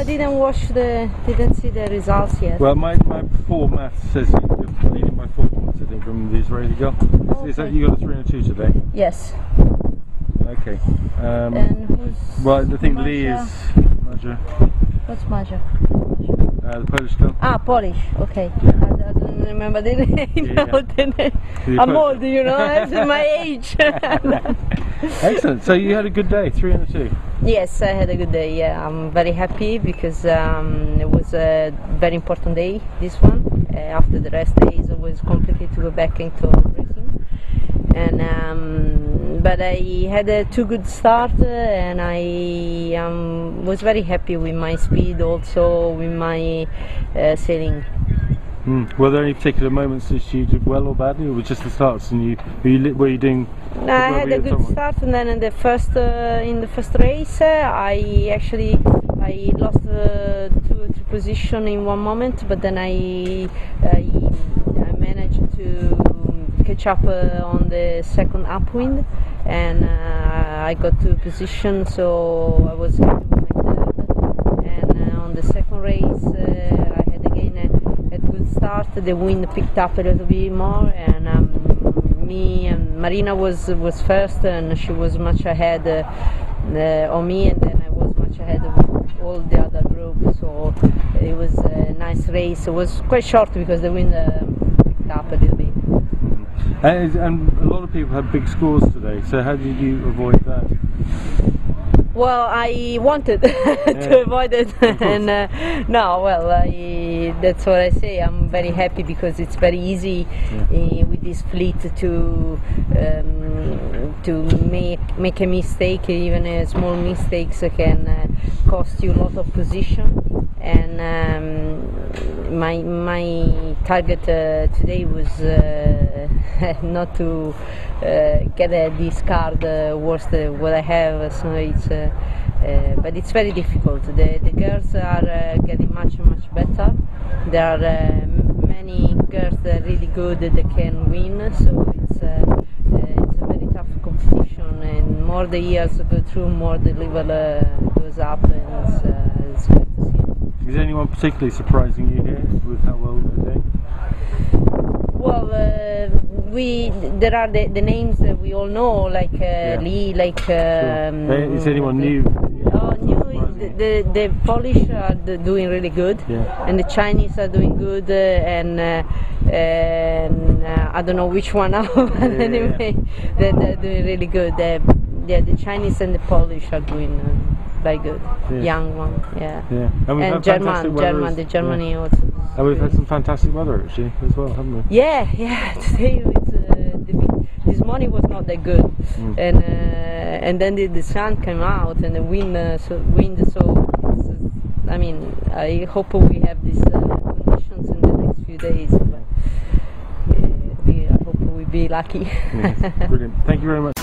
didn't see the results yet. Well, my poor maths says you're leading by 4 points, I think, from the Israeli girl. Okay. Is that you got a 3 and a 2 today? Yes. Okay. And who's well, I think Lee Maja? is Maja. What's Maja? The Polish girl. Ah, Polish. Okay. Yeah. I don't remember the name. Yeah. The name. The I'm Polish- old, you know. That's my age. Excellent. So you had a good day, 3 and a 2. Yes, I had a good day. Yeah, I'm very happy because it was a very important day. This one. After the rest days, it was complicated to go back into racing. And but I had a too good start, and I was very happy with my speed, also with my sailing. Were there any particular moments that you did well or badly, or was just the starts? And were you doing? No, I had a good start, and then in the first race, I lost 2 or 3 positions in one moment, but then I managed to catch up on the second upwind, and I got 2 positions, so I was happy with my third. And on the second race, I had again a good start. The wind picked up a little bit more, and me and Marina was first, and she was much ahead on me, and then I was much ahead of all the other group. So it was a nice race. It was quite short because the wind picked up a little bit. And a lot of people had big scores today, so how did you avoid that? Well, I wanted to avoid it, and that's what I say. I'm very happy because it's very easy with this fleet to make a mistake. Even a small mistakes can cost you a lot of position. And my target today was not to get a discard worse than what I have. So it's but it's very difficult. The girls are getting much better. There are many girls that are really good that can win. So it's a very tough competition, and more the years go through, more the level goes up, and it's good to see. Is anyone particularly surprising you here with how well they're doing? Well, there are the names that we all know, like Lee, like. Is anyone new? Oh, new. The Polish are doing really good, and the Chinese are doing good, and I don't know which one now, but anyway, they're doing really good. The Chinese and the Polish are doing very good. Young one, and Germany also. And we've had some fantastic weather actually as well, haven't we? Yeah. Today this morning was not that good, and then the sun came out and the wind. So I mean, I hope we have these conditions in the next few days. But I hope we'll be lucky. Brilliant. Thank you very much.